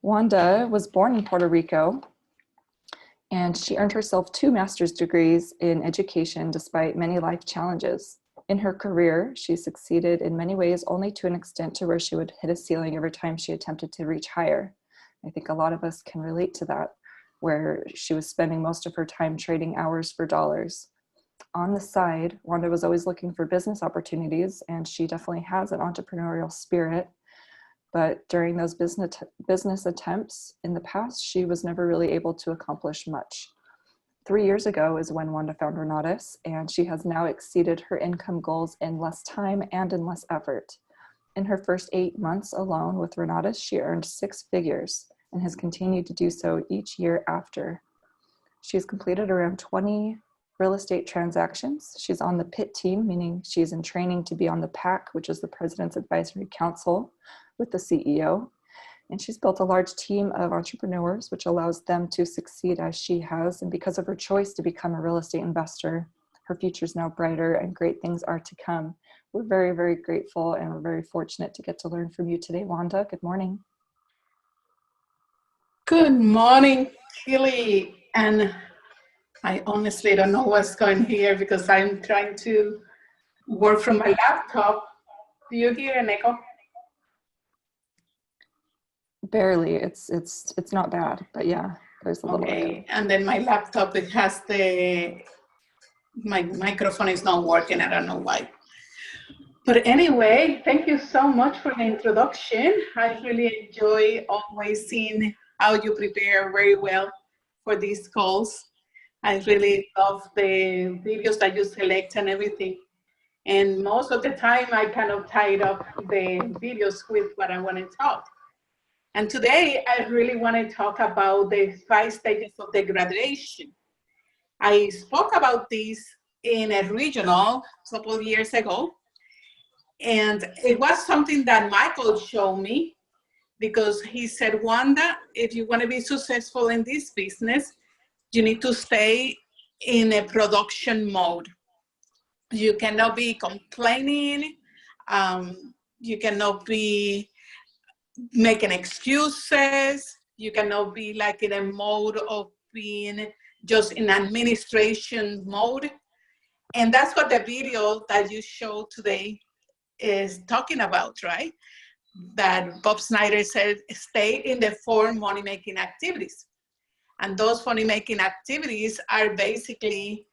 Wanda was born in Puerto Rico, and she earned herself 2 master's degrees in education despite many life challenges. In her career, she succeeded in many ways, only to an extent to where she would hit a ceiling every time she attempted to reach higher. I think a lot of us can relate to that, where she was spending most of her time trading hours for dollars. On the side, Wanda was always looking for business opportunities, and she definitely has an entrepreneurial spirit. But during those business attempts in the past, she was never really able to accomplish much. 3 years ago is when Wanda found Renatus, and she has now exceeded her income goals in less time and in less effort. In her first 8 months alone with Renatus, she earned 6 figures and has continued to do so each year after. She's completed around 20 real estate transactions. She's on the PIT team, meaning she's in training to be on the PAC, which is the President's Advisory Council, with the CEO. And she's built a large team of entrepreneurs, which allows them to succeed as she has. And because of her choice to become a real estate investor, her future is now brighter and great things are to come. We're very, very grateful, and we're very fortunate to get to learn from you today, Wanda. Good morning. Good morning, Kelly. And I honestly don't know what's going here because I'm trying to work from my laptop. Do you hear an echo? Barely. It's not bad, but yeah, there's a little echo. And then my laptop, it has my microphone is not working. I don't know why. But anyway, thank you so much for the introduction. I really enjoy always seeing how you prepare very well for these calls. I really love the videos that you select and everything. And most of the time, I kind of tied up the videos with what I want to talk. And today, I really want to talk about the 5 stages of the graduation. I spoke about this in a regional a couple of years ago. And it was something that Michael showed me because he said, Wanda, if you want to be successful in this business, you need to stay in a production mode. You cannot be complaining. You cannot be making excuses. You cannot be like in a mode of being just in administration mode. And that's what the video that you showed today is talking about, right? That Bob Snyder said, stay in the 4 money-making activities. And those money-making activities are basically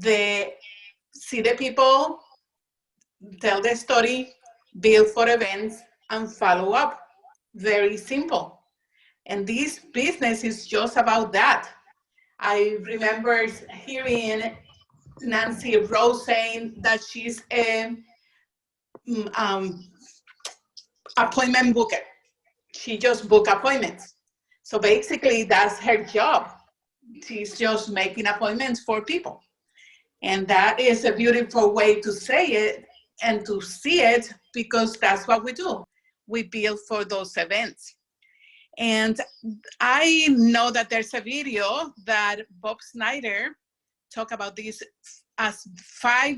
see the people, tell the story, build for events, and follow up. Very simple. And this business is just about that. I remember hearing Nancy Rose saying that she's a appointment booker. She just book appointments. So basically that's her job. She's just making appointments for people. And that is a beautiful way to say it and to see it because that's what we do. We build for those events. And I know that there's a video that Bob Snyder talked about this as 5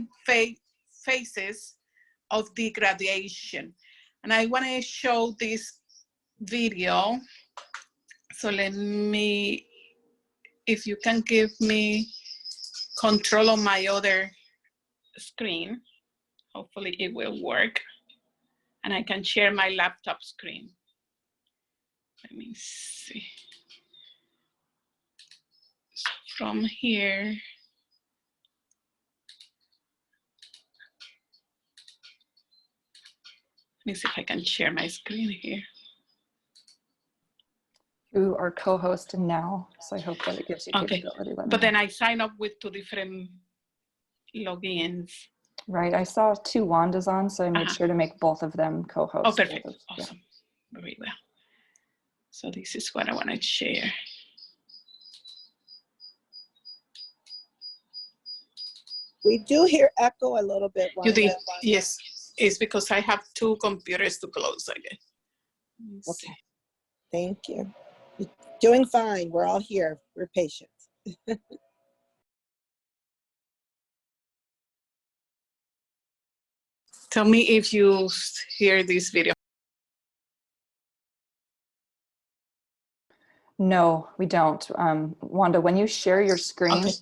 phases of the graduation. And I want to show this video. So let me, if you can give me control on my other screen, hopefully it will work. And I can share my laptop screen. Let me see. So from here, let me see if I can share my screen here. You are co-hosting now, so I hope that it gives you capability. But then I sign up with 2 different logins. Right, I saw 2 Wandas on, so I made sure to make both of them co-hosts. Oh, perfect, awesome, yeah. Very well. So this is what I want to share. We do hear echo a little bit. You did, yes. It's because I have 2 computers to close, I guess. Okay, thank you. You're doing fine, we're all here, we're patient. Tell me if you hear this video. No, we don't. Wanda, when you share your screen, Okay.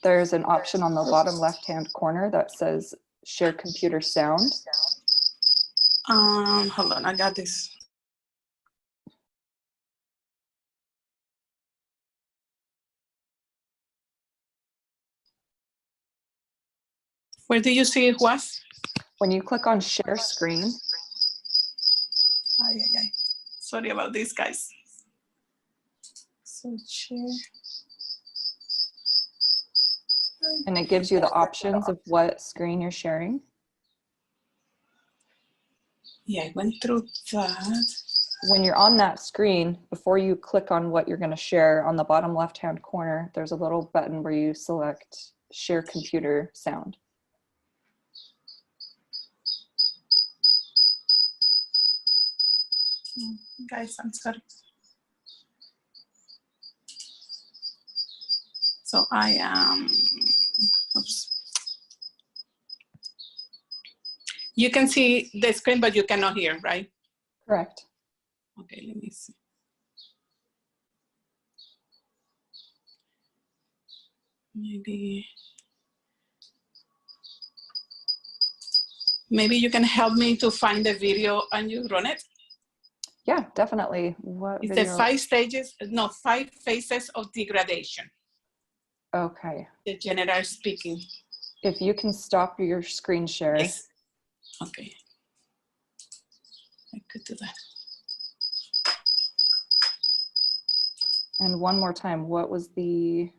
there's an option on the bottom left-hand corner that says share computer sound. Hold on, I got this. Where do you see it was? When you click on share screen, Sorry about this, guys. So share. and it gives you the options of what screen you're sharing. Yeah, I went through that. When you're on that screen, before you click on what you're going to share, on the bottom left-hand corner, there's a little button where you select share computer sound. Guys, I'm sorry. So I am, oops. You can see the screen, but you cannot hear, right? Correct. Okay, let me see. Maybe you can help me to find the video and you run it. Yeah, definitely. What It's video? the 5 phases of degradation. Okay. The general speaking. If you can stop your screen share. Yes. Okay. I could do that. And one more time, what was the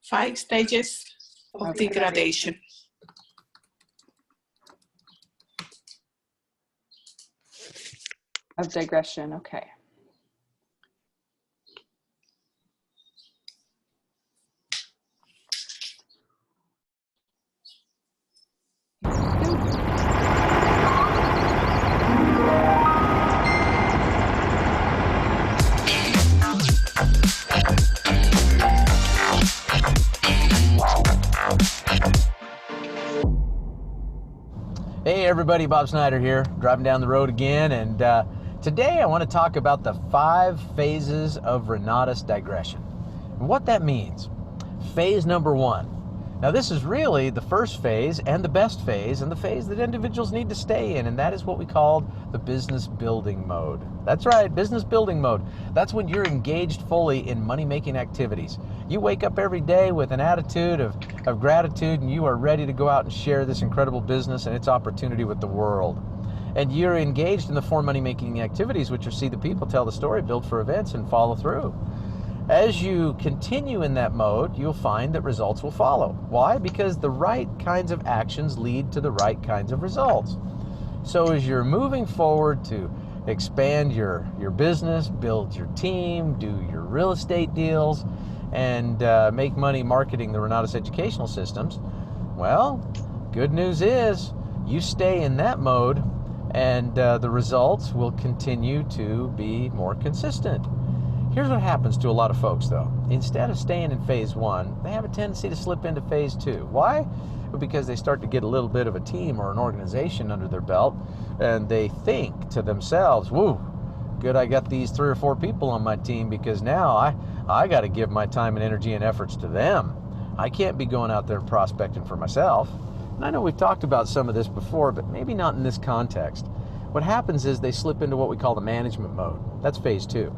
5 stages of Okay. degradation. Of digression? Okay. Hey everybody, Bob Snyder here, driving down the road again, and today I want to talk about the 5 phases of Renatus digression and what that means. Phase number 1. Now this is really the first phase and the best phase and the phase that individuals need to stay in, and that is what we call the business building mode. That's right, business building mode. That's when you're engaged fully in money-making activities. You wake up every day with an attitude of gratitude, and you are ready to go out and share this incredible business and its opportunity with the world. And you're engaged in the 4 money-making activities, which are see the people, tell the story, build for events, and follow through. As you continue in that mode, you'll find that results will follow. Why? Because the right kinds of actions lead to the right kinds of results. So as you're moving forward to expand your business, build your team, do your real estate deals, and make money marketing the Renatus educational systems, well, good news is you stay in that mode, and the results will continue to be more consistent. Here's what happens to a lot of folks, though. Instead of staying in phase 1, they have a tendency to slip into phase 2. Why? Because they start to get a little bit of a team or an organization under their belt, and they think to themselves, whoa, good I got these 3 or 4 people on my team, because now I got to give my time and energy and efforts to them. I can't be going out there and prospecting for myself. And I know we've talked about some of this before, but maybe not in this context. What happens is they slip into what we call the management mode. That's phase 2.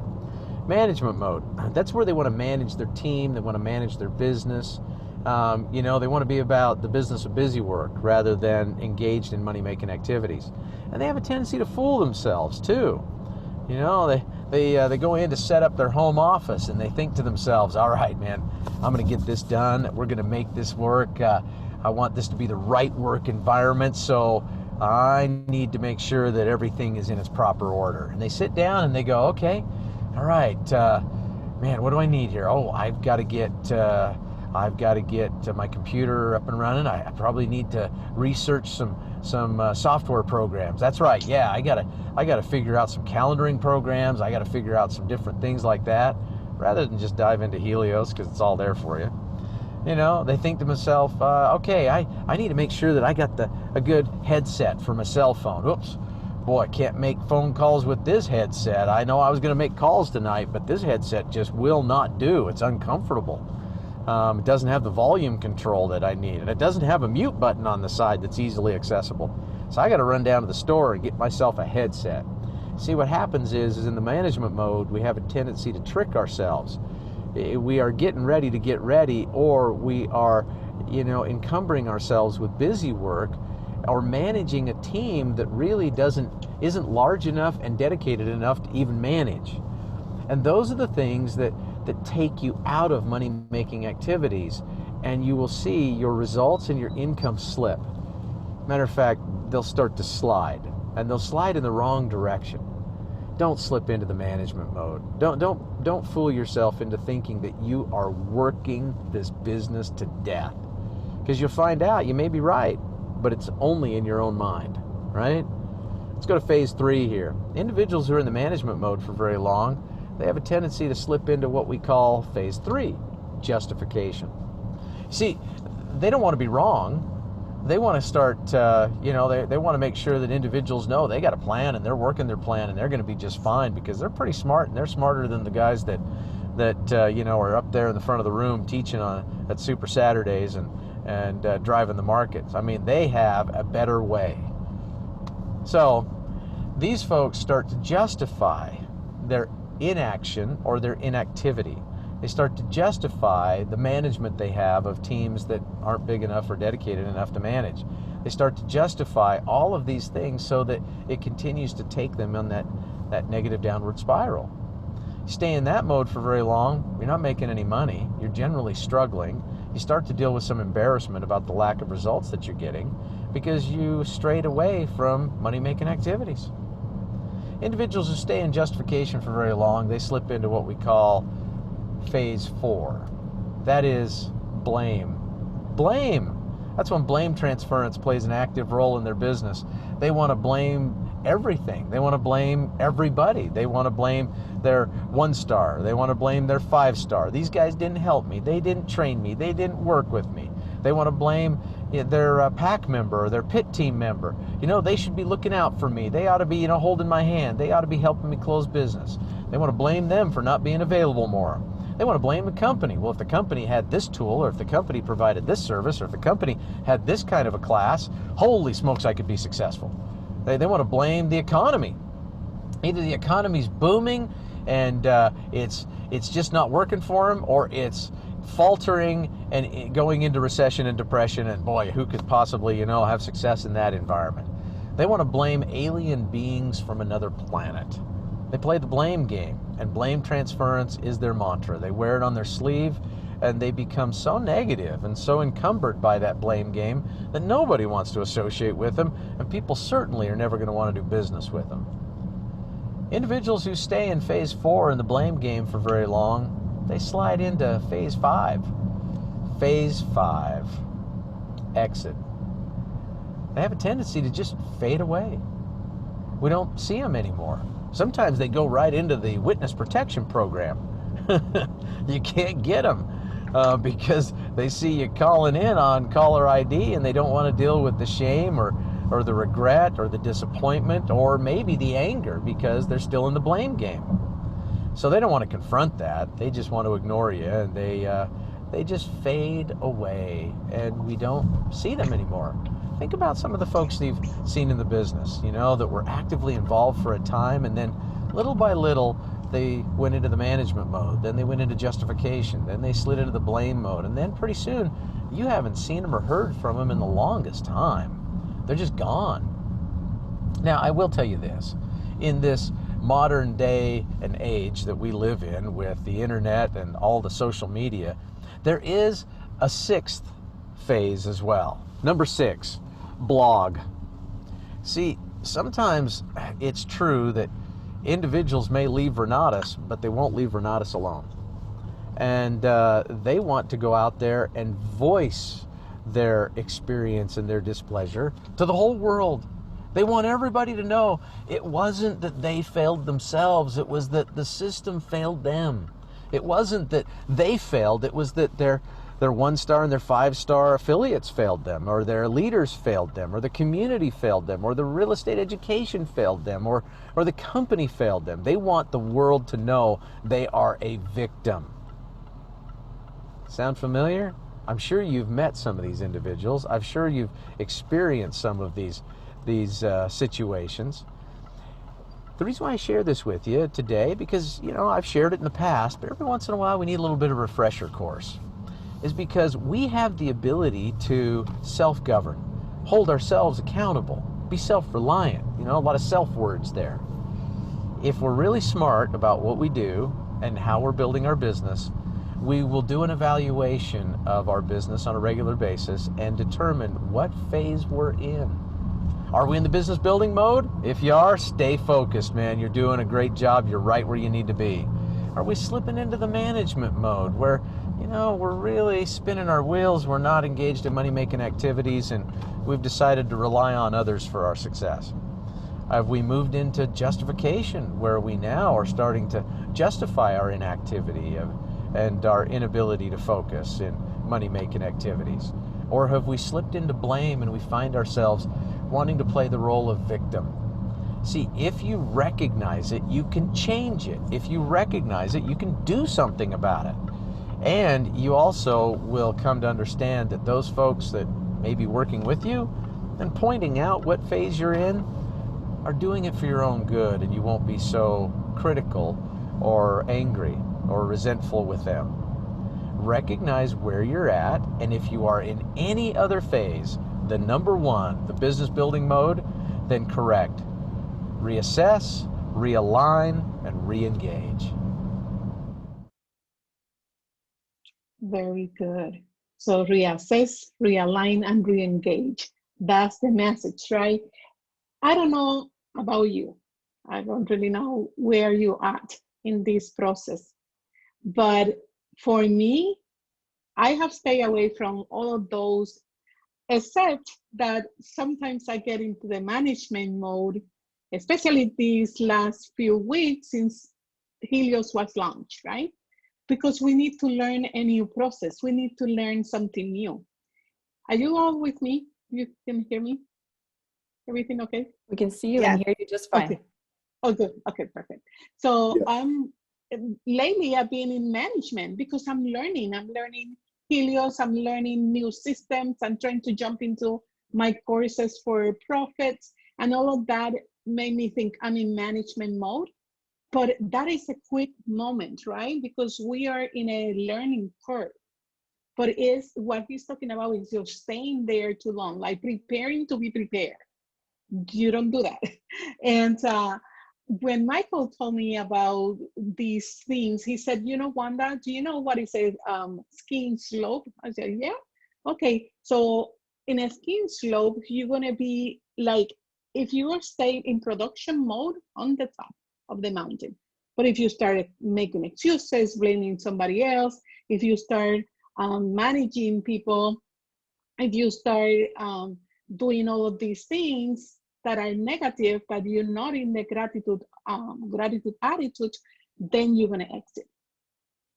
Management mode, that's where they want to manage their team, they want to manage their business. You know, they want to be about the business of busy work rather than engaged in money-making activities. And they have a tendency to fool themselves too. You know, they go in to set up their home office, and they think to themselves, all right, man, I'm going to get this done. We're going to make this work. I want this to be the right work environment, so I need to make sure that everything is in its proper order. And they sit down and they go, okay, all right, man, what do I need here? Oh, I've got to get my computer up and running. I probably need to research some software programs. That's right. Yeah, I gotta figure out some calendaring programs. I gotta figure out some different things like that, rather than just dive into Helios, because it's all there for you. You know, they think to themselves, okay, I need to make sure that I got a good headset for my cell phone. Oops. boy, I can't make phone calls with this headset. I know I was going to make calls tonight, but this headset just will not do. It's uncomfortable. It doesn't have the volume control that I need, and it doesn't have a mute button on the side that's easily accessible. So I got to run down to the store and get myself a headset. See, what happens is in the management mode, we have a tendency to trick ourselves. We are getting ready to get ready, or we are, encumbering ourselves with busy work, or managing a team that really isn't large enough and dedicated enough to even manage. And those are the things that take you out of money-making activities, and you will see your results and your income slip. Matter of fact, they'll start to slide, and they'll slide in the wrong direction. Don't slip into the management mode. Don't fool yourself into thinking that you are working this business to death, because you'll find out you may be right, but it's only in your own mind, right? Let's go to phase 3 here. Individuals who are in the management mode for very long, they have a tendency to slip into what we call phase 3, justification. See, they don't want to be wrong. They want to start, they want to make sure that individuals know they got a plan and they're working their plan and they're going to be just fine, because they're pretty smart and they're smarter than the guys that are up there in the front of the room teaching at Super Saturdays and driving the markets. I mean, they have a better way. So these folks start to justify their inaction or their inactivity. They start to justify the management they have of teams that aren't big enough or dedicated enough to manage. They start to justify all of these things so that it continues to take them on that negative downward spiral. You stay in that mode for very long, you're not making any money, you're generally struggling. You start to deal with some embarrassment about the lack of results that you're getting because you strayed away from money-making activities. Individuals who stay in justification for very long, they slip into what we call phase 4. That is blame. Blame. That's when blame transference plays an active role in their business. They want to blame everything. They want to blame everybody. They want to blame their 1-star. They want to blame their 5-star. These guys didn't help me. They didn't train me. They didn't work with me. They want to blame their pack member or their pit team member. They should be looking out for me. They ought to be, holding my hand. They ought to be helping me close business. They want to blame them for not being available more. They want to blame the company. Well, if the company had this tool, or if the company provided this service, or if the company had this kind of a class, holy smokes, I could be successful. They want to blame the economy. Either the economy's booming and it's just not working for them, or it's faltering and going into recession and depression, and boy, who could possibly, have success in that environment? They want to blame alien beings from another planet. They play the blame game, and blame transference is their mantra. They wear it on their sleeve, and they become so negative and so encumbered by that blame game that nobody wants to associate with them, and people certainly are never going to want to do business with them. Individuals who stay in phase 4 in the blame game for very long, they slide into phase 5. Phase 5, exit. They have a tendency to just fade away. We don't see them anymore. Sometimes they go right into the witness protection program. You can't get them because they see you calling in on caller ID, and they don't want to deal with the shame or the regret or the disappointment or maybe the anger because they're still in the blame game. So they don't want to confront that. They just want to ignore you, and they just fade away, and we don't see them anymore. Think about some of the folks that you've seen in the business, that were actively involved for a time, and then little by little, they went into the management mode, then they went into justification, then they slid into the blame mode, and then pretty soon, you haven't seen them or heard from them in the longest time. They're just gone. Now, I will tell you this. In this modern day and age that we live in with the internet and all the social media, there is a 6th phase as well. Number 6. Blog. See, sometimes it's true that individuals may leave Renatus, but they won't leave Renatus alone. And they want to go out there and voice their experience and their displeasure to the whole world. They want everybody to know it wasn't that they failed themselves, it was that the system failed them. It wasn't that they failed, it was that their Their 1-star and their 5-star affiliates failed them, or their leaders failed them, or the community failed them, or the real estate education failed them, or the company failed them. They want the world to know they are a victim. Sound familiar? I'm sure you've met some of these individuals. I'm sure you've experienced some of these situations. The reason why I share this with you today, because, you know, I've shared it in the past, but every once in a while we need a little bit of a refresher course, is because we have the ability to self-govern, hold ourselves accountable, be self-reliant. You know, a lot of self words there. If we're really smart about what we do and how we're building our business, we will do an evaluation of our business on a regular basis and determine what phase we're in. Are we in the business building mode? If you are, stay focused, man. You're doing a great job. You're right where you need to be. Are we slipping into the management mode where, you know, we're really spinning our wheels, we're not engaged in money-making activities, and we've decided to rely on others for our success? Have we moved into justification, where we now are starting to justify our inactivity and our inability to focus in money-making activities? Or have we slipped into blame and we find ourselves wanting to play the role of victim? See, if you recognize it, you can change it. If you recognize it, you can do something about it. And you also will come to understand that those folks that may be working with you and pointing out what phase you're in are doing it for your own good, and you won't be so critical or angry or resentful with them. Recognize where you're at, and if you are in any other phase than number one, the business building mode, then correct. Reassess, realign, and re-engage. Very good. So reassess, realign, and re-engage. That's the message, right? I don't know about you. I don't really know where you're at in this process. But for me, I have stayed away from all of those, except that sometimes I get into the management mode, especially these last few weeks since Helios was launched, right? Because we need to learn a new process. We need to learn something new. Are you all with me? You can hear me? Everything okay? We can see you Yeah. and hear you just fine. Okay. Oh, good. Okay, perfect. So lately I've been in management because I'm learning Helios, I'm learning new systems. I'm trying to jump into my courses for profits, and all of that made me think I'm in management mode. But that is a quick moment, right? Because we are in a learning curve. But is what he's talking about is you're staying there too long, like preparing to be prepared. You don't do that. And when Michael told me about these things, he said, you know, Wanda, do you know what is a skiing slope? I said, yeah. Okay, so in a skiing slope, you're gonna be like, if you are staying in production mode on the top of the mountain, but if you start making excuses, blaming somebody else, if you start managing people, if you start doing all of these things that are negative, but you're not in the gratitude attitude, then you're gonna exit.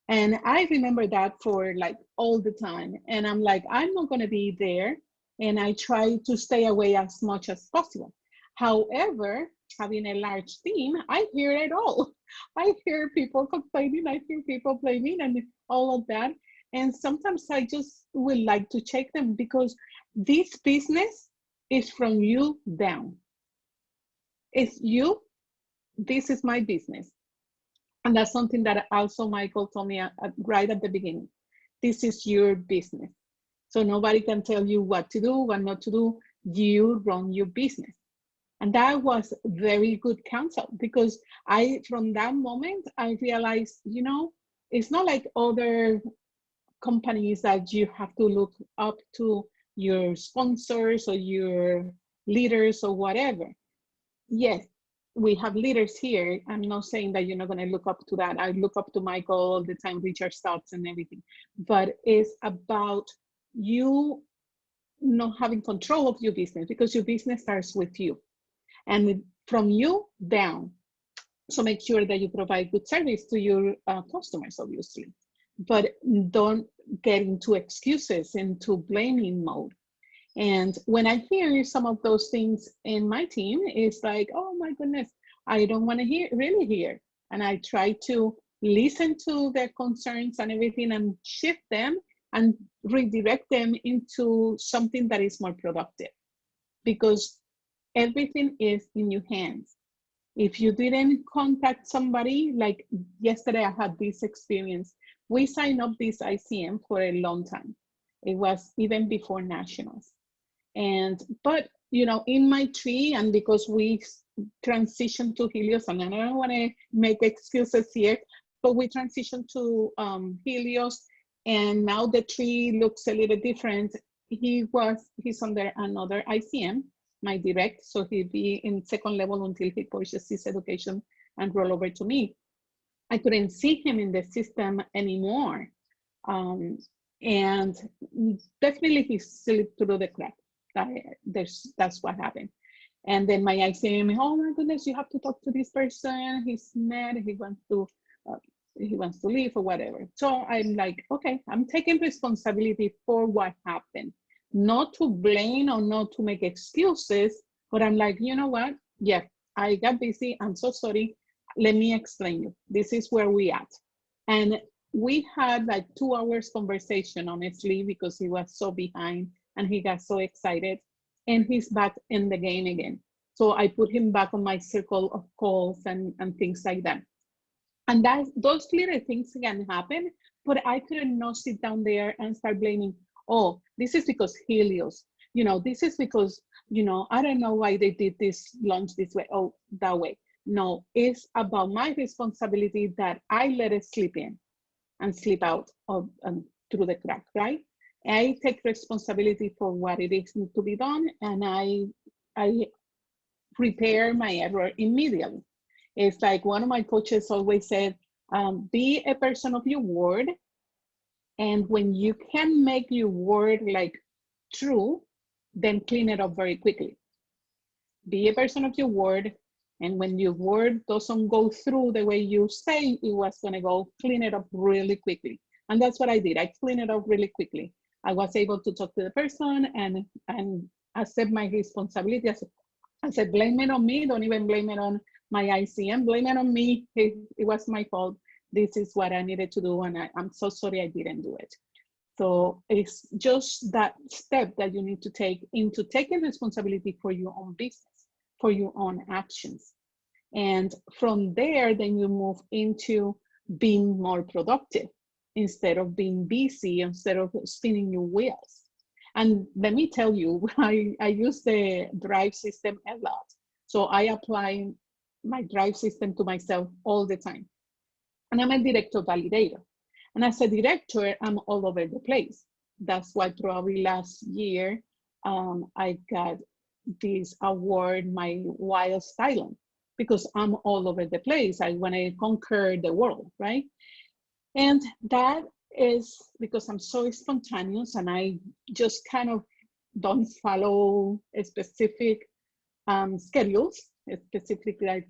And I remember that for like all the time. And I'm like, I'm not gonna be there. And I try to stay away as much as possible. However, having a large team, I hear it all. I hear people complaining, I hear people blaming and all of that. And sometimes I just would like to check them, because this business is from you down. It's you, this is my business. And that's something that also Michael told me right at the beginning. This is your business. So nobody can tell you what to do, what not to do. You run your business. And that was very good counsel, because from that moment, I realized, you know, it's not like other companies that you have to look up to your sponsors or your leaders or whatever. Yes, we have leaders here. I'm not saying that you're not going to look up to that. I look up to Michael all the time, Richard Stutz and everything. But it's about you not having control of your business, because your business starts with you and from you down. So make sure that you provide good service to your customers, obviously. but don't get into excuses, into blaming mode. And when I hear some of those things in my team, it's like, oh my goodness, I don't want to really hear. And I try to listen to their concerns and everything and shift them and redirect them into something that is more productive, because everything is in your hands. If you didn't contact somebody, like yesterday, I had this experience. We signed up this ICM for a long time. It was even before nationals. But in my tree, and because we transitioned to Helios, and I don't want to make excuses here, but we transitioned to Helios, and now the tree looks a little different. He's under another ICM, my direct, so he'll be in second level until he purchases his education and roll over to me. I couldn't see him in the system anymore, and definitely he slipped through the crack. That's what happened. And then my ICM, oh my goodness, you have to talk to this person. He's mad. He wants to leave or whatever. So I'm like, okay, I'm taking responsibility for what happened, not to blame or not to make excuses, but I'm like, you know what? Yeah, I got busy. I'm so sorry. Let me explain you. This is where we at. And we had like 2 hours conversation, honestly, because he was so behind and he got so excited, and he's back in the game again. So I put him back on my circle of calls and things like that. And those little things can happen, but I couldn't not sit down there and start blaming, oh, this is because Helios, this is because, I don't know why they did this launch this way, oh, that way. No, it's about my responsibility that I let it slip in and slip out of through the crack, right? I take responsibility for what it is to be done, and I repair my error immediately. It's like one of my coaches always said, be a person of your word, and when you can make your word like true, then clean it up very quickly. Be a person of your word, and when your word doesn't go through the way you say it was going to go, clean it up really quickly. And that's what I did. I cleaned it up really quickly. I was able to talk to the person and accept my responsibility. I said, blame it on me. Don't even blame it on my ICM. Blame it on me. It was my fault. This is what I needed to do, and I'm so sorry I didn't do it. So it's just that step that you need to take into taking responsibility for your own business, for your own actions. And from there, then you move into being more productive instead of being busy, instead of spinning your wheels. And let me tell you, I use the drive system a lot. So I apply my drive system to myself all the time. And I'm a director validator. And as a director, I'm all over the place. That's why probably last year, I got this award, my wild styling, because I'm all over the place. I want to conquer the world, right? And that is because I'm so spontaneous, and I just kind of don't follow a specific schedules. Specifically, I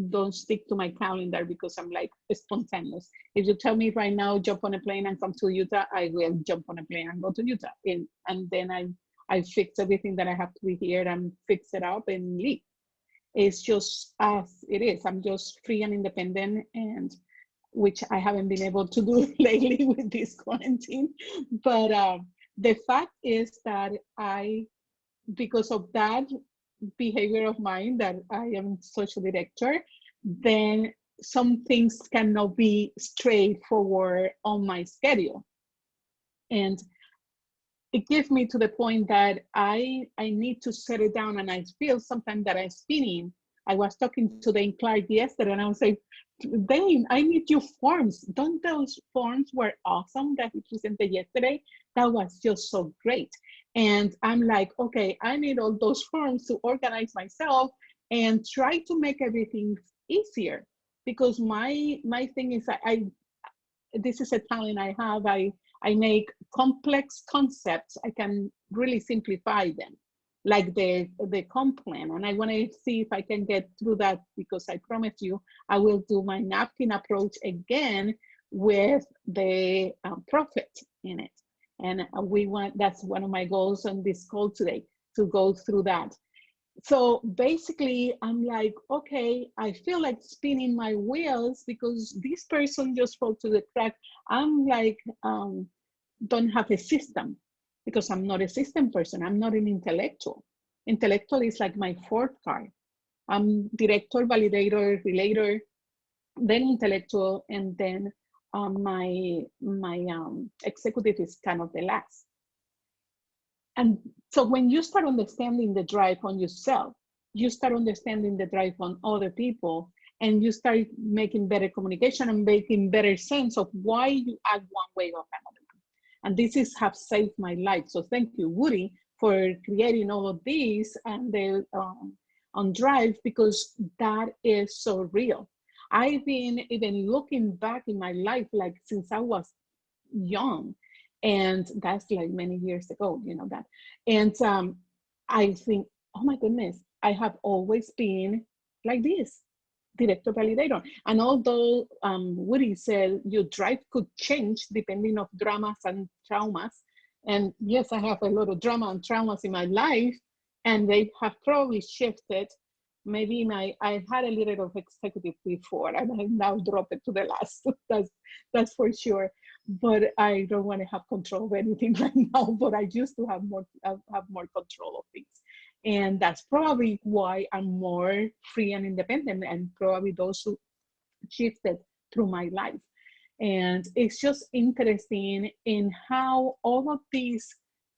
don't stick to my calendar because I'm like spontaneous. If you tell me right now, jump on a plane and come to Utah, I will jump on a plane and go to Utah. And then I fix everything that I have to be here and fix it up and leave. It's just as it is. I'm just free and independent, and which I haven't been able to do lately with this quarantine. But the fact is that because of that behavior of mine, that I am social director, then some things cannot be straightforward on my schedule. And it gets me to the point that I need to set it down, and I feel sometimes that I'm spinning. I was talking to Dane Clark yesterday, and I was like, Dane, I need your forms. Don't those forms were awesome that he presented yesterday? That was just so great. And I'm like, okay, I need all those forms to organize myself and try to make everything easier. Because my thing is, this is a talent I have. I make complex concepts. I can really simplify them, like the comp plan. And I want to see if I can get through that, because I promise you, I will do my napkin approach again with the profit in it. And that's one of my goals on this call today, to go through that. So basically, I'm like, okay, I feel like spinning my wheels because this person just fall to the crack. I'm like, don't have a system, because I'm not a system person. I'm not an intellectual. Intellectual is like my fourth card. I'm director, validator, relator, then intellectual, and then my executive is kind of the last. And so when you start understanding the drive on yourself, you start understanding the drive on other people, and you start making better communication and making better sense of why you act one way or another. And this have saved my life. So thank you, Woody, for creating all of these and the on Drive, because that is so real. I've been even looking back in my life, like since I was young, and that's like many years ago, you know that. And I think, oh my goodness, I have always been like this, director validator. And although Woody said your drive could change depending on dramas and traumas, and yes, I have a lot of drama and traumas in my life, and they have probably shifted. Maybe I had a little of executive before, and I now drop it to the last. That's for sure. But I don't want to have control of anything right now. But I used to have more control of things, and that's probably why I'm more free and independent. And probably those who shifted through my life. And it's just interesting in how all of these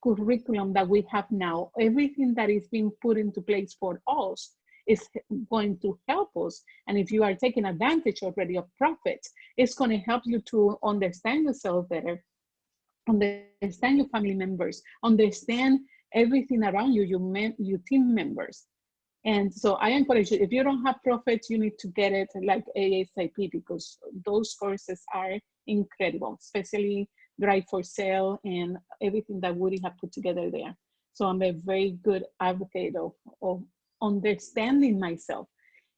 curriculum that we have now, everything that is being put into place for us, is going to help us. And if you are taking advantage already of profit, it's going to help you to understand yourself better, understand your family members, understand everything around you, your team members. And so I encourage you, if you don't have profits, you need to get it like ASAP, because those courses are incredible, especially Drive for Sale and everything that Woody have put together there. So I'm a very good advocate of understanding myself.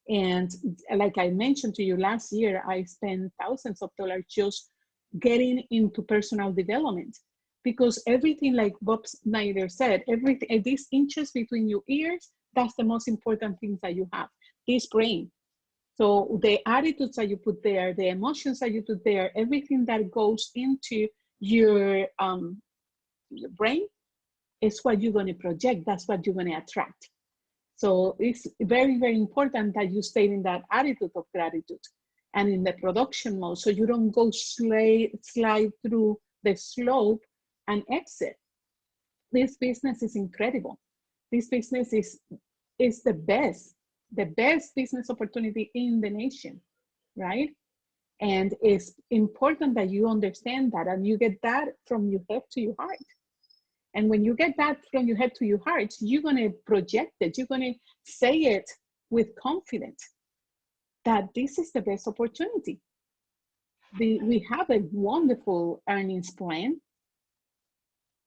And like I mentioned to you last year, I spent thousands of dollars just getting into personal development, because everything, like Bob Snyder said, everything, these inches between your ears, that's the most important things that you have, this brain. So the attitudes that you put there, the emotions that you put there, everything that goes into your brain is what you're going to project. That's what you're going to attract. So it's very, very important that you stay in that attitude of gratitude and in the production mode, so you don't go slide through the slope and exit. This business is incredible. This business is the best business opportunity in the nation, right? And it's important that you understand that, and you get that from your head to your heart. And when you get that from your head to your heart, you're going to project it. You're going to say it with confidence that this is the best opportunity. We have a wonderful earnings plan.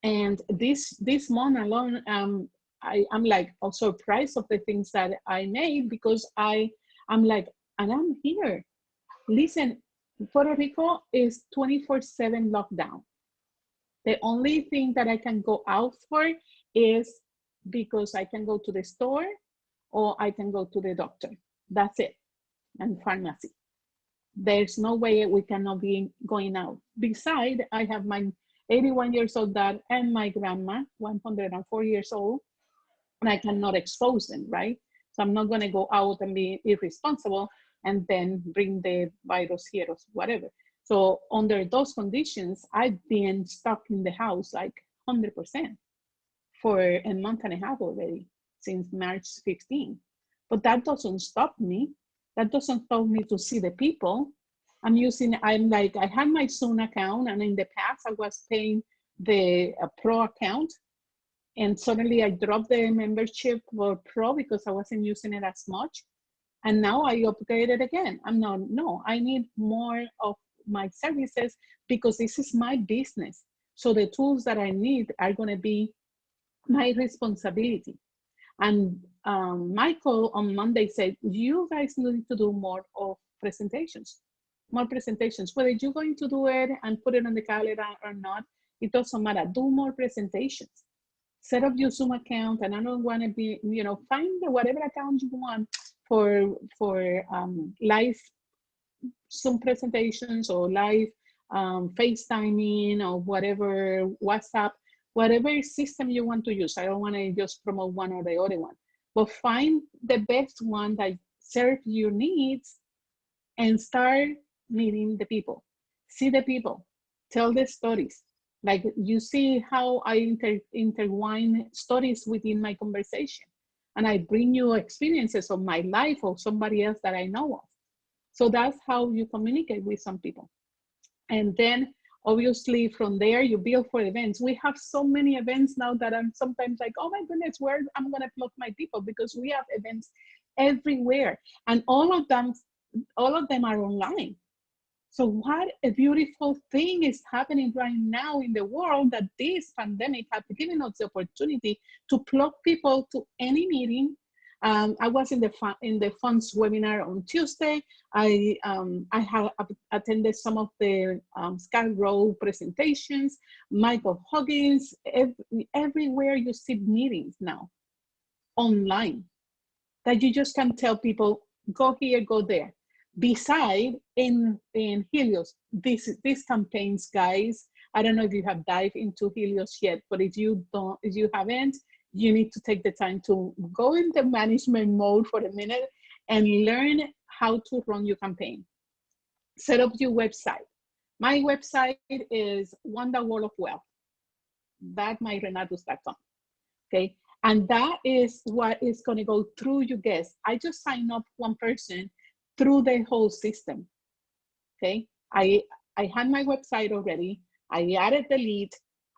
And this month alone, I'm like also surprised of the things that I made, because I'm like, and I'm here. Listen, Puerto Rico is 24/7 lockdown. The only thing that I can go out for is because I can go to the store or I can go to the doctor. That's it. And pharmacy. There's no way we cannot be going out. Besides, I have my 81 years old dad and my grandma, 104 years old, and I cannot expose them, right? So I'm not going to go out and be irresponsible and then bring the virus here or whatever. So under those conditions, I've been stuck in the house like 100% for a month and a half already, since March 15. But that doesn't stop me. That doesn't stop me to see the people. I have my Zoom account, and in the past I was paying the Pro account, and suddenly I dropped the membership for Pro because I wasn't using it as much. And now I upgraded again. I need more of my services because this is my business. So the tools that I need are going to be my responsibility. And Michael on Monday said, you guys need to do more of presentations. more presentations. Whether you're going to do it and put it on the calendar or not, it doesn't matter. Do more presentations. Set up your Zoom account, and I don't want to be, find whatever account you want for live Zoom presentations or live FaceTiming or whatever, WhatsApp, whatever system you want to use. I don't want to just promote one or the other one, but find the best one that serves your needs and start meeting the people. See the people, tell the stories. Like you see how I intertwine stories within my conversation, and I bring you experiences of my life or somebody else that I know of. So that's how you communicate with some people. And then obviously from there you build for events. We have so many events now that I'm sometimes like, oh my goodness, where I'm gonna plug my people, because we have events everywhere, and all of them are online. So what a beautiful thing is happening right now in the world, that this pandemic has given us the opportunity to plug people to any meeting. I was in the funds webinar on Tuesday. I have attended some of the Scott Rowe presentations, Michael Huggins. Everywhere you see meetings now online, that you just can tell people, go here, go there. Beside in Helios, these campaigns, guys, I don't know if you have dived into Helios yet, but if you haven't, you need to take the time to go into management mode for a minute and learn how to run your campaign. Set up your website. My website is Wanda World of Wealth. That's myrenatus.com. Okay, and that is what is going to go through your guests. I just sign up one person through the whole system. Okay, I had my website already. I added the lead.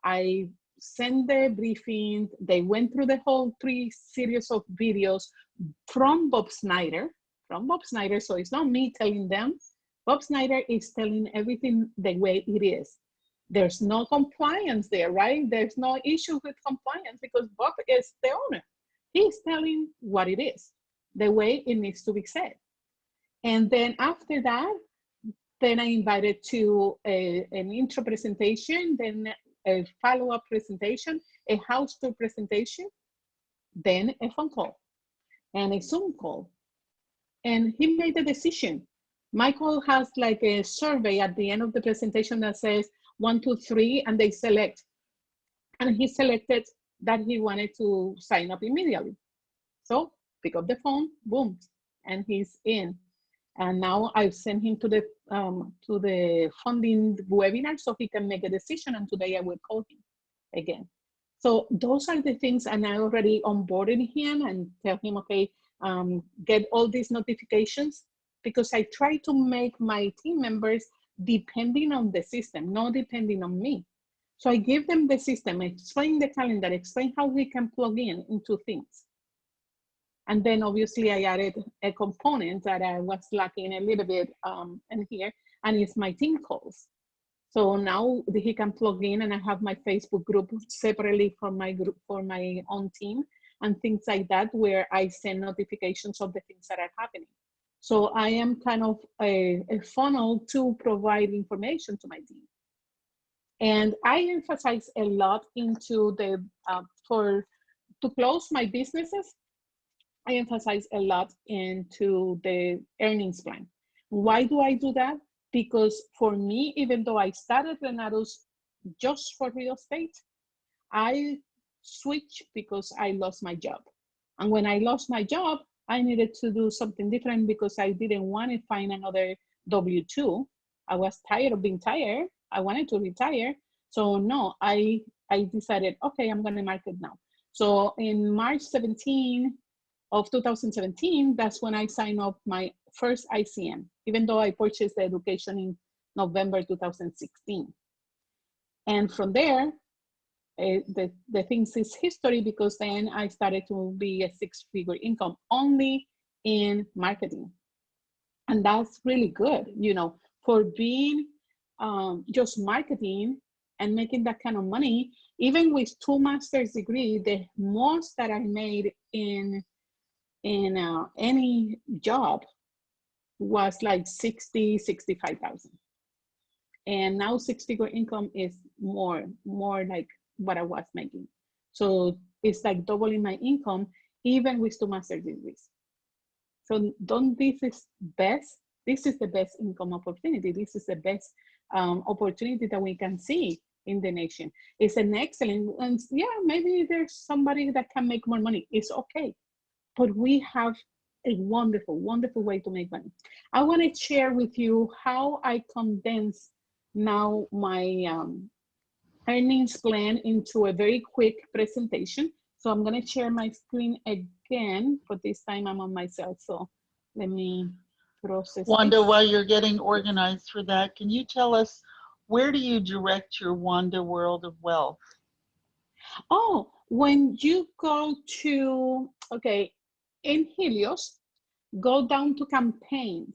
I sent the briefing. They went through the whole 3 series of videos from Bob Snyder. So it's not me telling them. Bob Snyder is telling everything the way it is. There's no compliance there, right? There's no issue with compliance because Bob is the owner. He's telling what it is, the way it needs to be said. And then after that, then I invited to an intro presentation, then a follow-up presentation, a house tour presentation, then a phone call and a Zoom call. And he made the decision. Michael has like a survey at the end of the presentation that says 1, 2, 3, and they select. And he selected that he wanted to sign up immediately. So pick up the phone, boom, and he's in. And now I've sent him to the funding webinar so he can make a decision. And today I will call him again. So those are the things, and I already onboarded him and tell him, okay, get all these notifications, because I try to make my team members depending on the system, not depending on me. So I give them the system, explain the calendar, explain how we can plug in into things. And then obviously I added a component that I was lacking a little bit in here, and it's my team calls. So now he can plug in, and I have my Facebook group separately from my group for my own team and things like that, where I send notifications of the things that are happening. So I am kind of a funnel to provide information to my team. And I emphasize a lot into the, to close my businesses, I emphasize a lot into the earnings plan. Why do I do that? Because for me, even though I started Renatus just for real estate, I switched because I lost my job. And when I lost my job, I needed to do something different because I didn't want to find another W-2. I was tired of being tired. I wanted to retire. So no, I decided, okay, I'm going to market now. So in March 17 of 2017, that's when I signed up my first ICM, even though I purchased the education in November 2016. And from there, the things is history, because then I started to be a 6-figure income only in marketing. And that's really good, you know, for being just marketing and making that kind of money. Even with 2 master's degree, the most that I made in any job was like 65,000. And now 6-figure income is more like what I was making. So it's like doubling my income, even with 2 master's degrees. So this is best. This is the best income opportunity. This is the best opportunity that we can see in the nation. It's an excellent, and yeah, maybe there's somebody that can make more money. It's okay. But we have a wonderful, wonderful way to make money. I want to share with you how I condense now my earnings plan into a very quick presentation. So I'm going to share my screen again, but this time I'm on myself. So let me process Wanda, this. while you're getting organized for that, can you tell us, where do you direct your Wanda World of Wealth? Oh, when you go to, okay, in Helios, go down to campaigns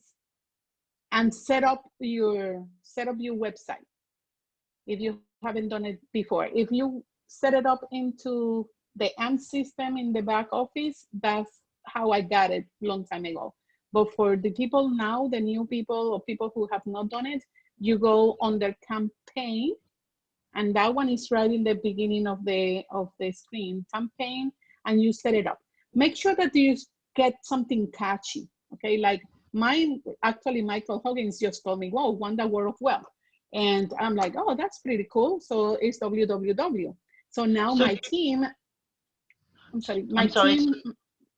and set up your website if you haven't done it before. If you set it up into the AMP system in the back office, that's how I got it a long time ago. But for the people now, the new people or people who have not done it, you go under campaign, and that one is right in the beginning of the screen, campaign, and you set it up. Make sure that you get something catchy, okay? Like mine, actually, Michael Huggins just told me, whoa, Wanda World of Wealth. And I'm like, oh, that's pretty cool. So it's www. So now my team,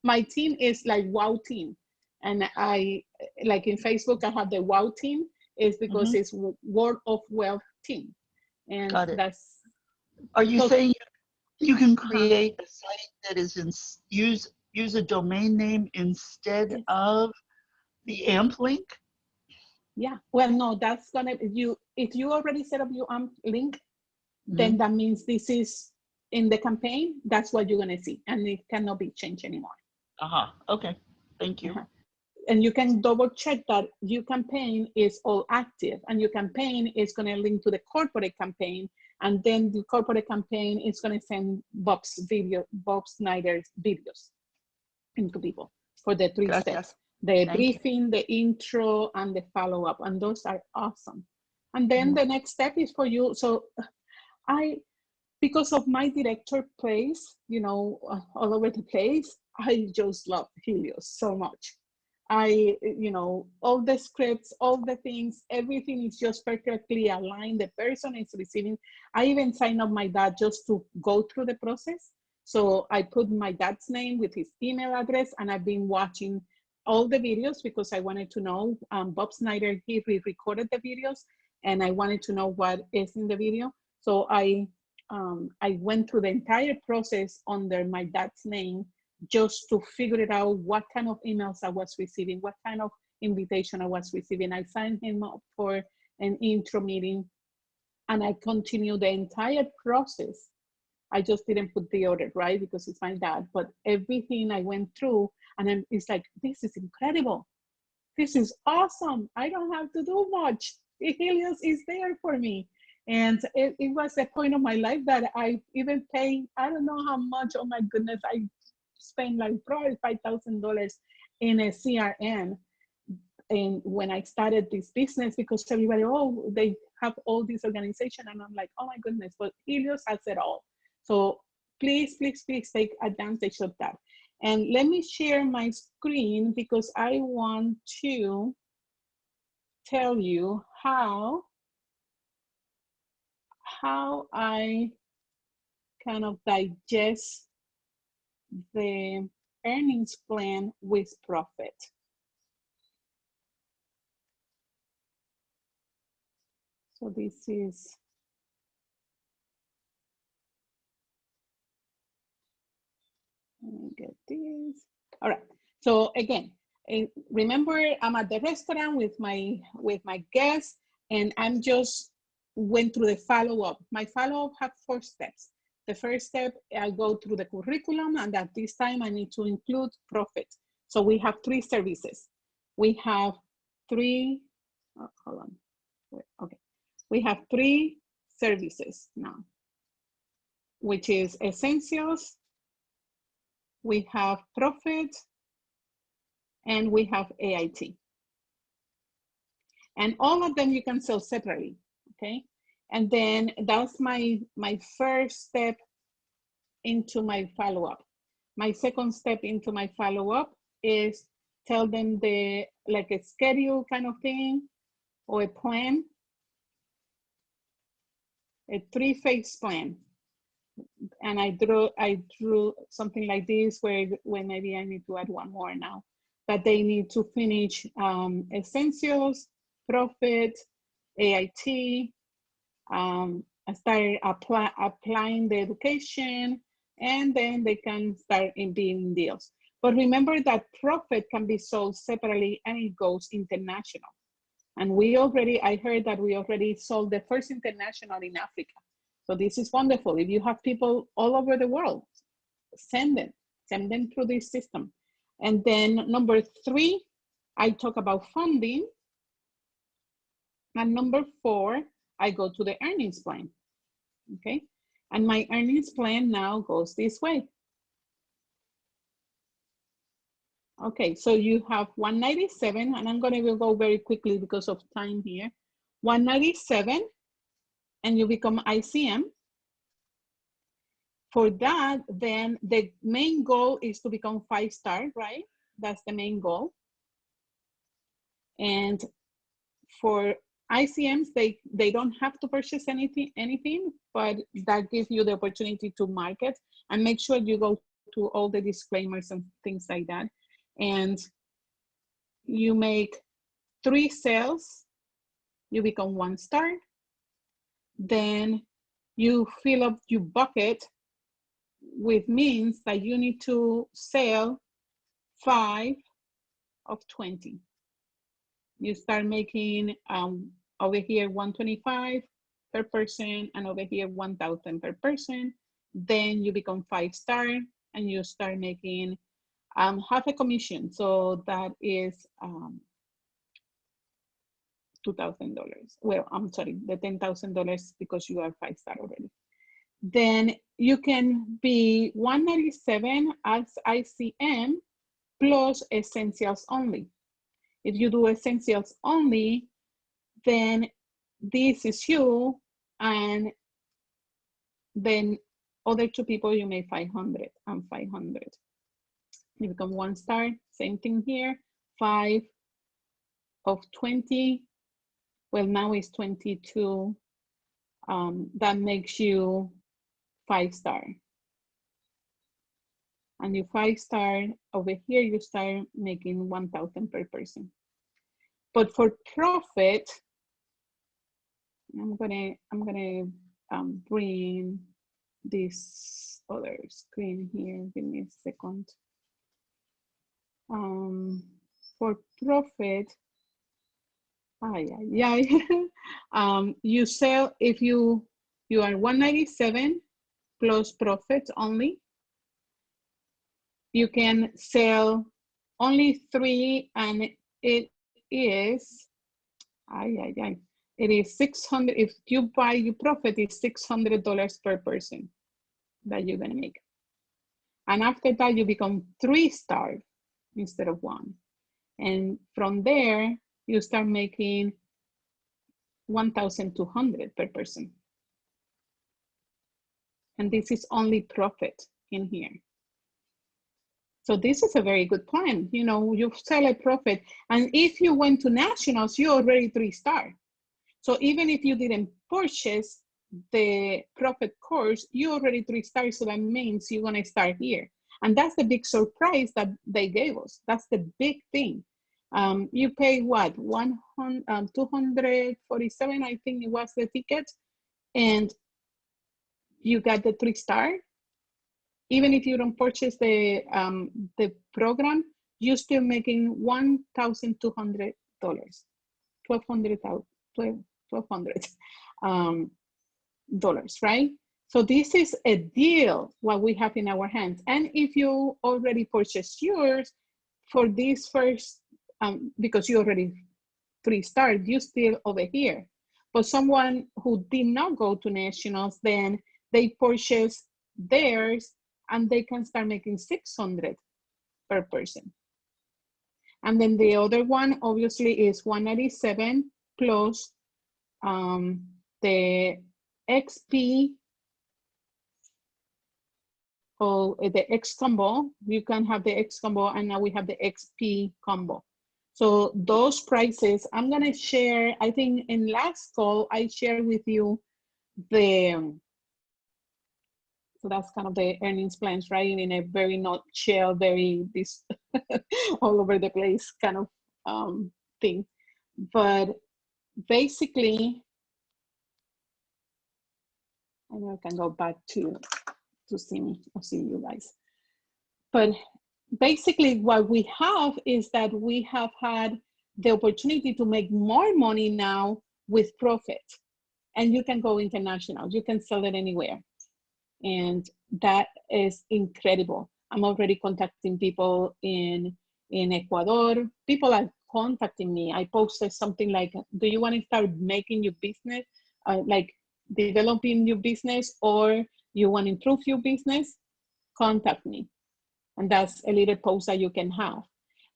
my team is like WOW team. And I, like in Facebook, I have the WOW team, is because it's World of Wealth team. And that's. Are you saying you can create a site that is use a domain name instead of the AMP link? Yeah, well, no, that's gonna, if you already set up your AMP link, then that means this is in the campaign, that's what you're gonna see, and it cannot be changed anymore. Okay, thank you. And you can double check that your campaign is all active, and your campaign is gonna link to the corporate campaign, and then the corporate campaign is gonna send Bob Snyder's videos into people for the 3 steps. The briefing, the intro, and the follow-up, and those are awesome. And then the next step is for you. So because of my director place, all over the place, I just love Helios so much. All the scripts, all the things, everything is just perfectly aligned. The person is receiving. I even signed up my dad just to go through the process. So I put my dad's name with his email address, and I've been watching all the videos because I wanted to know. Bob Snyder, he re-recorded the videos, and I wanted to know what is in the video. So I went through the entire process under my dad's name just to figure it out, what kind of emails I was receiving, what kind of invitation I was receiving. I signed him up for an intro meeting, and I continued the entire process. I just didn't put the order, right? Because it's my dad, but everything I went through, and it's like, this is incredible. This is awesome. I don't have to do much. Helios is there for me. And it was a point of my life that I even paid, I don't know how much, oh my goodness, I spent like probably $5,000 in a CRM. And when I started this business, because everybody, they have all this organization, and I'm like, oh my goodness, but Helios has it all. So please, please, please take advantage of that. And let me share my screen because I want to tell you how I kind of digest the earnings plan with profit. So this is, let me get this. All right. So again, remember, I'm at the restaurant with my guests, and I'm just went through the follow-up. My follow-up had 4 steps. The first step, I go through the curriculum, and at this time I need to include profit. So we have 3 services. We have 3, hold on. Wait, okay. We have 3 services now, which is essentials, we have profit, and we have AIT. And all of them you can sell separately, okay? And then that's my first step into my follow-up. My second step into my follow-up is tell them like a schedule kind of thing or a plan, a 3-phase plan. And I drew something like this where maybe I need to add one more now, that they need to finish essentials, profit, AIT, start applying the education, and then they can start in being deals. But remember that profit can be sold separately and it goes international. And I heard that we already sold the first international in Africa. So this is wonderful. If you have people all over the world, send them through this system. And then number 3, I talk about funding. And number 4, I go to the earnings plan, okay? And my earnings plan now goes this way. Okay, so you have 197, and I'm gonna go very quickly because of time here. 197, and you become ICM. For that, then the main goal is to become 5-star, right? That's the main goal. And for ICMs, they don't have to purchase anything, but that gives you the opportunity to market and make sure you go to all the disclaimers and things like that. And you make 3 sales, you become 1-star. Then you fill up your bucket with means that you need to sell 5 of 20. You start making over here 125 per person and over here 1,000 per person. Then you become 5-star and you start making half a commission. So that is $2,000. Well, I'm sorry, the $10,000 because you are 5-star already. Then you can be 197 as ICM plus essentials only. If you do essentials only, then this is you, and then other 2 people you make 500 and 500. You become 1-star, same thing here, 5 of 20. Well, now it's 22. That makes you 5-star. And you 5-star over here, you start making 1,000 per person. But for profit, I'm gonna bring this other screen here. Give me a second. For profit, you sell if you are 197 plus profit only. You can sell only 3, and it is, it is 600. If you buy your profit, is $600 per person that you're gonna make. And after that, you become 3-star instead of 1. And from there, you start making 1,200 per person. And this is only profit in here. So this is a very good plan. You know, you sell a profit, and if you went to nationals, you're already 3-star. So even if you didn't purchase the profit course, you're already 3-star. So that means you're gonna start here. And that's the big surprise that they gave us. That's the big thing. You pay what, 247, I think it was the ticket, and you got the 3-star. Even if you don't purchase the program, you're still making $1,200, $1,200, right? So this is a deal what we have in our hands. And if you already purchased yours for this first, because you already 3-star, you still over here. But someone who did not go to nationals, then they purchase theirs and they can start making 600 per person. And then the other one obviously is 197 plus the XP or the X combo. You can have the X combo, and now we have the XP combo. So those prices, I'm gonna share, I think in last call, I shared with you the, so that's kind of the earnings plans, right? In a very nutshell, very this all over the place kind of thing. But basically, I know I can go back to see me or see you guys. But basically what we have is that we have had the opportunity to make more money now with profit. And you can go international, you can sell it anywhere. And that is incredible. I'm already contacting people in Ecuador. People are contacting me. I posted something like, do you want to start making your business, like developing your business, or you want to improve your business? Contact me. And that's a little post that you can have.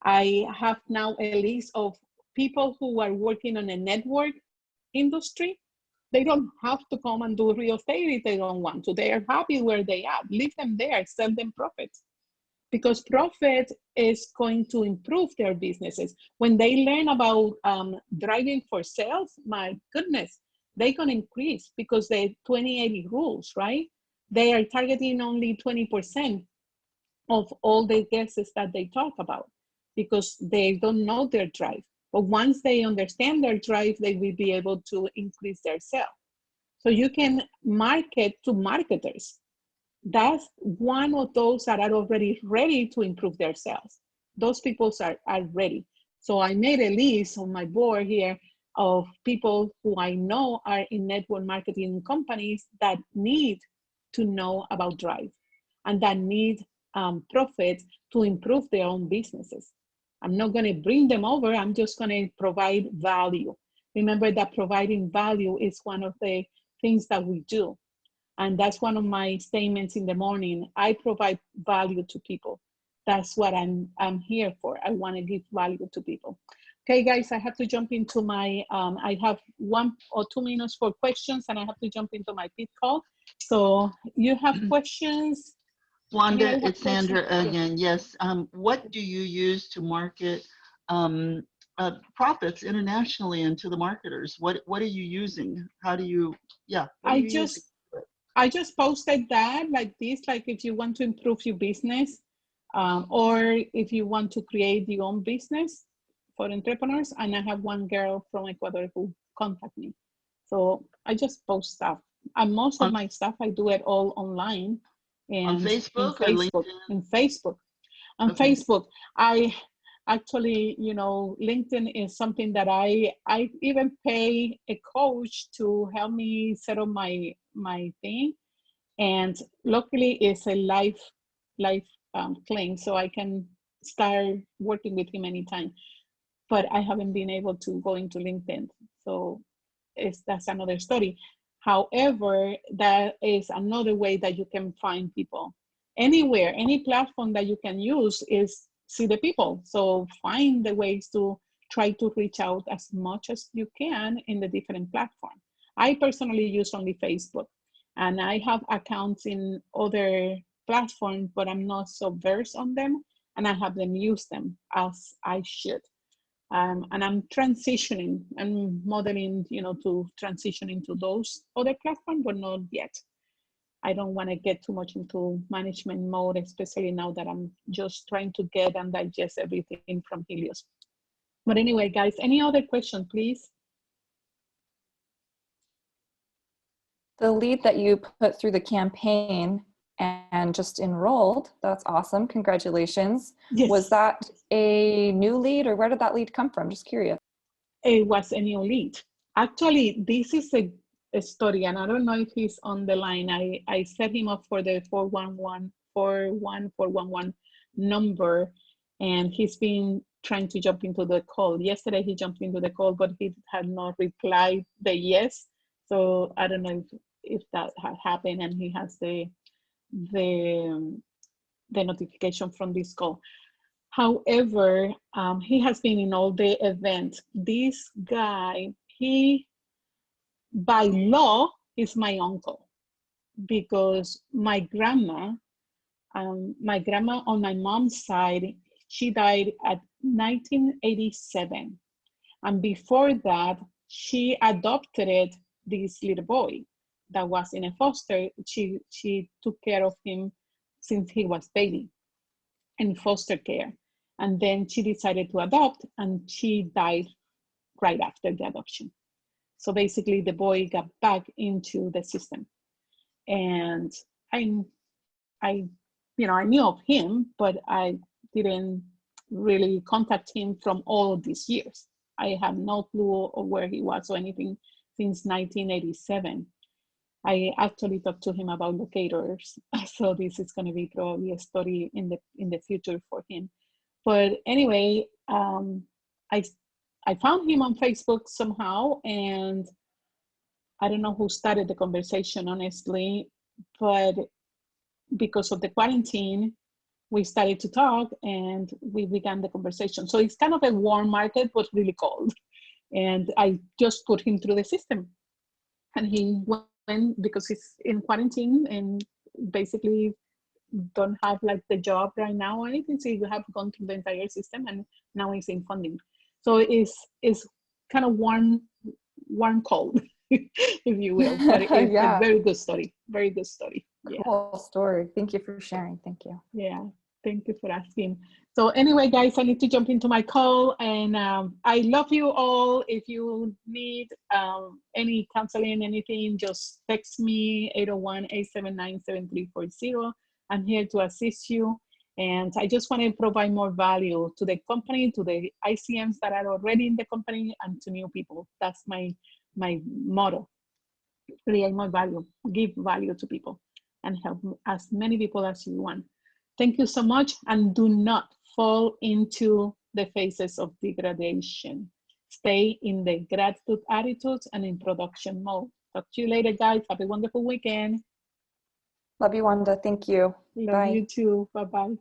I have now a list of people who are working on a network industry. They don't have to come and do real estate if they don't want to. They are happy where they are. Leave them there, sell them profits. Because profit is going to improve their businesses. When they learn about driving for sales, my goodness, they're going to increase because the 20/80 rules, right? They are targeting only 20% of all the guesses that they talk about because they don't know their drive. But once they understand their drive, they will be able to increase their sale. So you can market to marketers. That's one of those that are already ready to improve their sales. Those people are ready. So I made a list on my board here of people who I know are in network marketing companies that need to know about drive and that need profit to improve their own businesses. I'm not going to bring them over. I'm just going to provide value. Remember that providing value is one of the things that we do. And that's one of my statements in the morning. I provide value to people. That's what I'm here for. I want to give value to people. Okay, guys, I have to jump into my, I have 1 or 2 minutes for questions and I have to jump into my pit call. So you have questions? Wanda, it's Sandra again. Yes. What do you use to market profits internationally and to the marketers? What are you using? How do you, yeah. I just posted that like this, like if you want to improve your business or if you want to create your own business for entrepreneurs. And I have one girl from Ecuador who contacted me. So I just post stuff. And most of my stuff, I do it all online. On Facebook or LinkedIn? In Facebook. On Facebook, I actually, you know, LinkedIn is something that I even pay a coach to help me set up my thing. And luckily it's a life claim, so I can start working with him anytime. But I haven't been able to go into LinkedIn. So that's another story. However, that is another way that you can find people. Anywhere, any platform that you can use is see the people. So find the ways to try to reach out as much as you can in the different platforms. I personally use only Facebook, and I have accounts in other platforms, but I'm not so versed on them, and I haven't used them as I should. And I'm transitioning and modeling, you know, to transition into those other platforms, but not yet. I don't want to get too much into management mode, especially now that I'm just trying to get and digest everything from Helios. But anyway, guys, any other question, please? The lead that you put through the campaign and just enrolled, that's awesome. Congratulations. Yes. Was that a new lead or where did that lead come from? Just curious. It was a new lead. Actually, this is a story, and I don't know if he's on the line. I set him up for the 411 number, and he's been trying to jump into the call. Yesterday he jumped into the call, but he had not replied the yes. So I don't know if that had happened, and he has the notification from this call. However, he has been in all the events. This guy, he, by law, is my uncle because my grandma on my mom's side, she died at 1987. And before that, she adopted this little boy that was in a foster. She took care of him since he was baby in foster care. And then she decided to adopt, and she died right after the adoption. So basically the boy got back into the system. And I knew of him, but I didn't really contact him from all these years. I had no clue of where he was or anything since 1987. I actually talked to him about locators, so this is going to be probably a story in the future for him. But anyway, I found him on Facebook somehow, and I don't know who started the conversation, honestly, but because of the quarantine, we started to talk and we began the conversation. So it's kind of a warm market, but really cold. And I just put him through the system. And he went because he's in quarantine and basically don't have like the job right now or anything. So you have gone through the entire system and now he's in funding. So it's kind of warm cold, if you will. But it's Yeah. a very good story. Very good story. Cool story. Thank you for sharing. Thank you. Yeah, thank you for asking. So anyway, guys, I need to jump into my call, and I love you all. If you need any counseling, anything, just text me 801-879-7340. I'm here to assist you. And I just want to provide more value to the company, to the ICMs that are already in the company, and to new people. That's my motto. Create more value, give value to people, and help as many people as you want. Thank you so much, and do not fall into the phases of degradation. Stay in the gratitude attitudes and in production mode. Talk to you later, guys. Have a wonderful weekend. Love you, Wanda. Thank you. Love Bye. you too. Bye-bye.